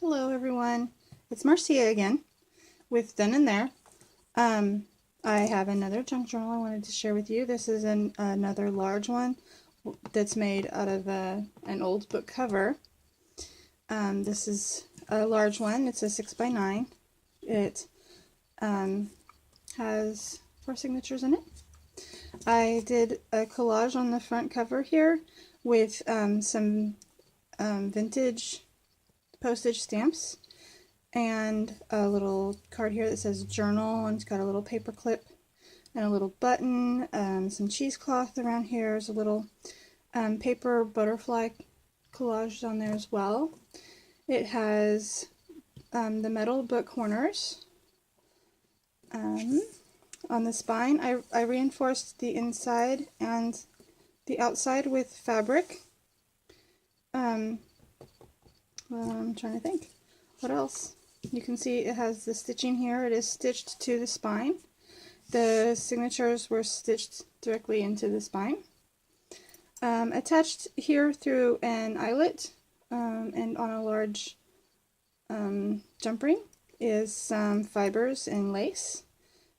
Hello everyone, it's Marcia again with Then&There. I have another junk journal I wanted to share with you. This is another large one that's made out of an old book cover. This is a large one. It's a 6x9. It has 4 signatures in it. I did a collage on the front cover here with some vintage postage stamps and a little card here that says journal, and it's got a little paper clip and a little button, some cheesecloth around here. There's a little paper butterfly collage on there as well. It has the metal book corners. On the spine, I reinforced the inside and the outside with fabric. Well, I'm trying to think. What else? You can see it has the stitching here. It is stitched to the spine. The signatures were stitched directly into the spine. Attached here through an eyelet and on a large jump ring is some fibers and lace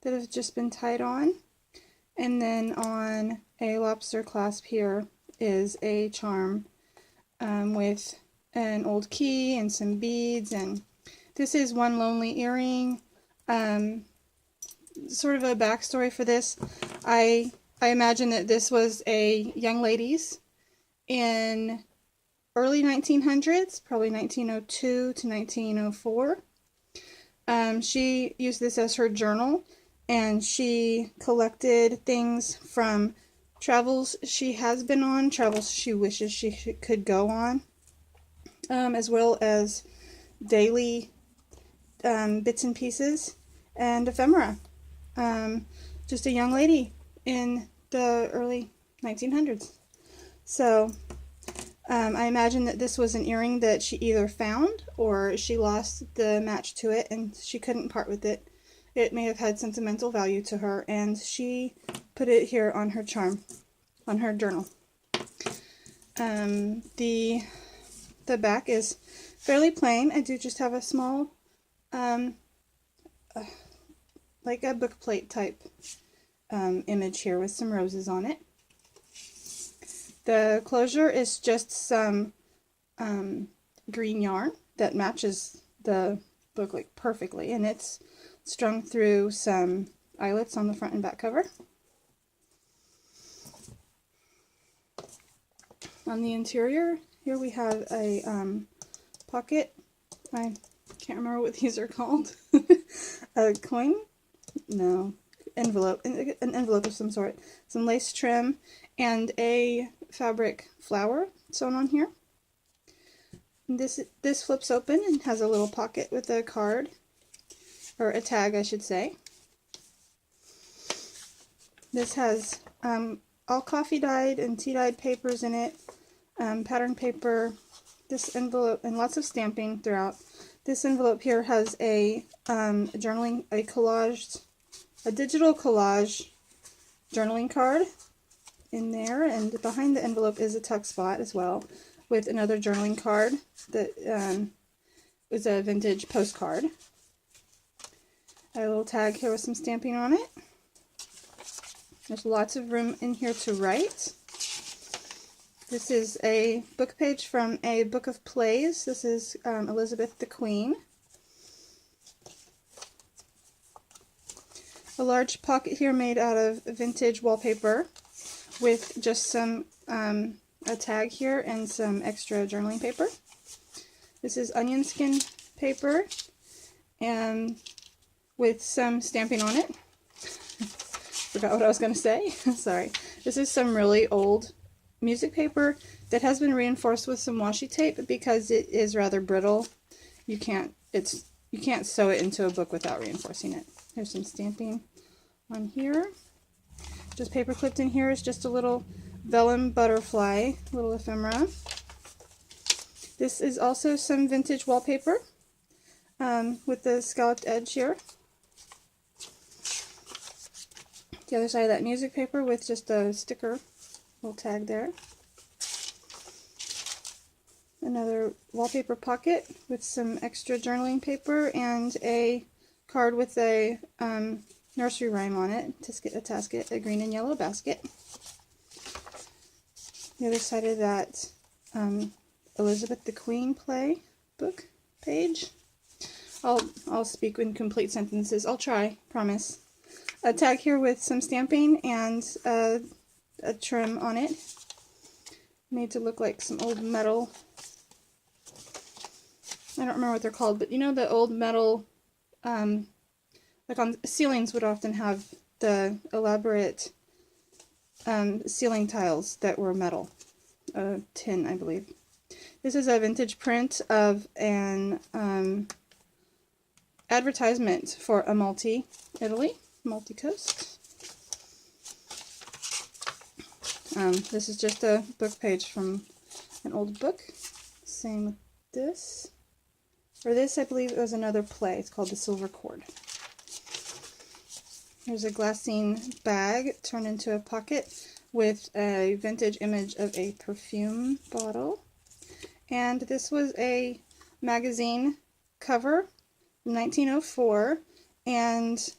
that have just been tied on. And then on a lobster clasp here is a charm with an old key and some beads, and this is one lonely earring. Sort of a backstory for this. I imagine that this was a young lady's in early 1900s, probably 1902 to 1904. She used this as her journal, and she collected things from travels she has been on, travels she wishes she could go on, as well as daily bits and pieces and ephemera. Just a young lady in the early 1900s. So I imagine that this was an earring that she either found or she lost the match to it and she couldn't part with it. It may have had sentimental value to her, and she put it here on her charm, on her journal. The back is fairly plain. I do just have a small, like a book plate type image here with some roses on it. The closure is just some green yarn that matches the book like perfectly, and it's strung through some eyelets on the front and back cover. On the interior, here we have a pocket. I can't remember what these are called. A coin? No. Envelope. An envelope of some sort. Some lace trim and a fabric flower sewn on here. And this flips open and has a little pocket with a card, or a tag I should say. This has all coffee dyed and tea dyed papers in it, pattern paper, this envelope, and lots of stamping throughout. This envelope here has a journaling, a digital collage journaling card in there, and behind the envelope is a tuck spot as well with another journaling card that is a vintage postcard. A little tag here with some stamping on it. There's lots of room in here to write. This is a book page from a book of plays. This is Elizabeth the Queen. A large pocket here made out of vintage wallpaper with just some a tag here and some extra journaling paper. This is onion skin paper and with some stamping on it. Forgot what I was going to say. Sorry. This is some really old music paper that has been reinforced with some washi tape because it is rather brittle. You can't sew it into a book without reinforcing it. There's some stamping on here. Just paper clipped in here is just a little vellum butterfly, little ephemera. This is also some vintage wallpaper with the scalloped edge here. The other side of that music paper with just a sticker, little tag there. another wallpaper pocket with some extra journaling paper and a card with a nursery rhyme on it. Tisket a tasket, a green and yellow basket. The other side of that, Elizabeth the Queen play book page. I'll speak in complete sentences. I'll try, promise. A tag here with some stamping and a trim on it, made to look like some old metal. I don't remember what they're called, but you know the old metal, like on ceilings would often have the elaborate ceiling tiles that were metal, tin, I believe. This is a vintage print of an advertisement for a Italy, Coast. This is just a book page from an old book. Same with this. For this, I believe it was another play. It's called The Silver Cord. Here's a glassine bag turned into a pocket with a vintage image of a perfume bottle. And this was a magazine cover from 1904, and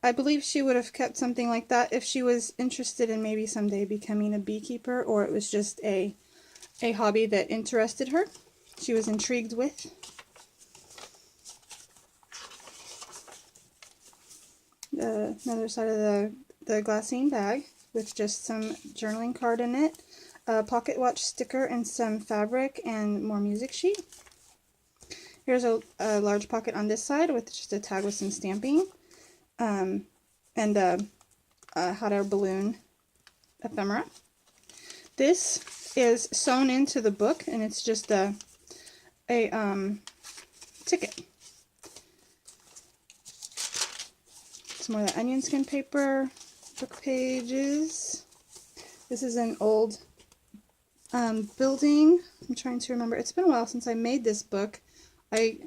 I believe she would have kept something like that if she was interested in maybe someday becoming a beekeeper, or it was just a hobby that interested her, she was intrigued with. Another side of the glassine bag with just some journaling card in it, a pocket watch sticker, and some fabric and more music sheet. Here's a large pocket on this side with just a tag with some stamping, and a hot air balloon ephemera. This is sewn into the book, and it's just a ticket. Some more of the onion skin paper, book pages. This is an old building. I'm trying to remember. It's been a while since I made this book. I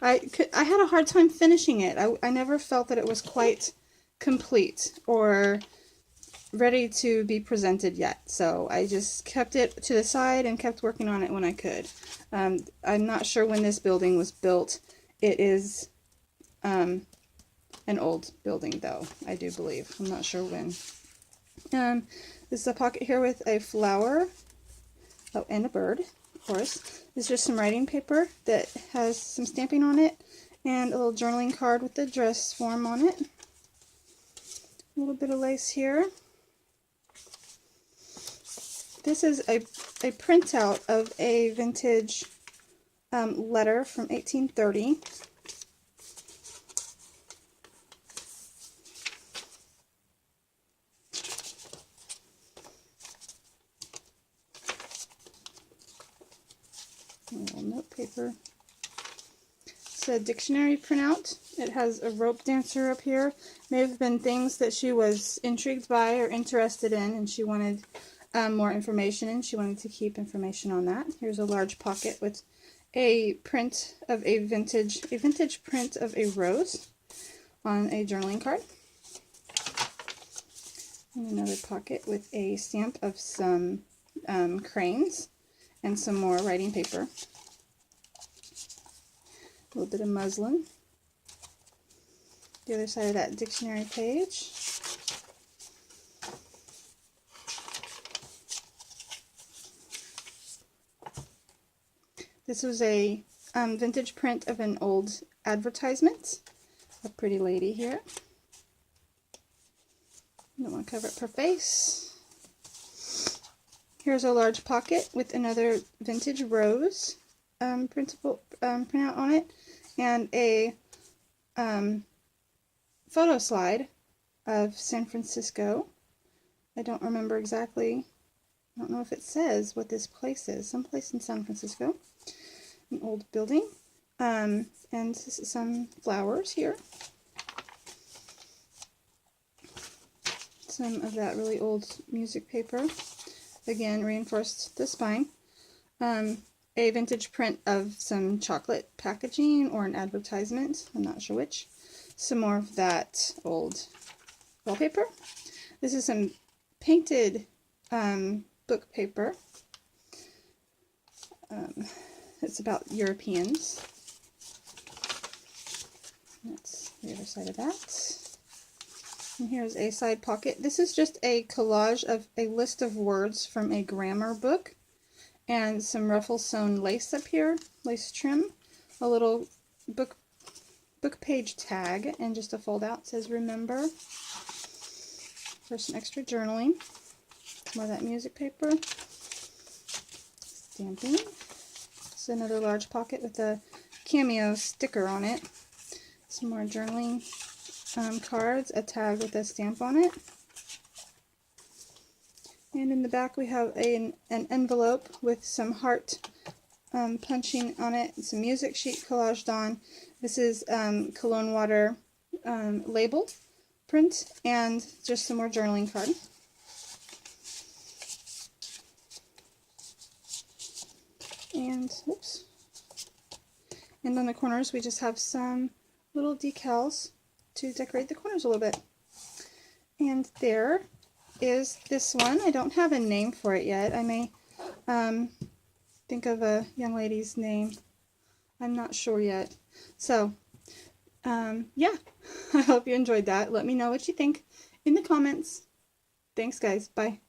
had a hard time finishing it. I never felt that it was quite complete or ready to be presented yet. So I just kept it to the side and kept working on it when I could. I'm not sure when this building was built. It is an old building, though, I do believe. I'm not sure when. This is a pocket here with a flower, oh, and a bird, of course. This is just some writing paper that has some stamping on it, and a little journaling card with the dress form on it. A little bit of lace here. This is a printout of a vintage letter from 1830. A little note paper. It's a dictionary printout. It has a rope dancer up here. May have been things that she was intrigued by or interested in, and she wanted more information, and she wanted to keep information on that. Here's a large pocket with a print of a vintage print of a rose on a journaling card. And another pocket with a stamp of some cranes and some more writing paper. A little bit of muslin. The other side of that dictionary page. This was a vintage print of an old advertisement. A pretty lady here. Don't want to cover up her face. Here's a large pocket with another vintage rose printout on it, and a photo slide of San Francisco. I don't remember exactly. I don't know if it says what this place is. Someplace in San Francisco. An old building. And some flowers here. Some of that really old music paper. Again, reinforced the spine. A vintage print of some chocolate packaging or an advertisement. I'm not sure which. Some more of that old wallpaper. This is some painted book paper. It's about Europeans. That's the other side of that. And here's a side pocket. This is just a collage of a list of words from a grammar book, and some ruffle sewn lace up here, lace trim, a little book page tag, and just a fold out. It says remember. There's some extra journaling, more of that music paper, stamping. It's another large pocket with a cameo sticker on it. Some more journaling cards, a tag with a stamp on it. And in the back we have an envelope with some heart punching on it, and some music sheet collaged on. This is cologne water label print, and just some more journaling card. And oops. And on the corners we just have some little decals to decorate the corners a little bit. And there is this one. I don't have a name for it yet. I may think of a young lady's name. I'm not sure yet. So, yeah, I hope you enjoyed that. Let me know what you think in the comments. Thanks, guys. Bye.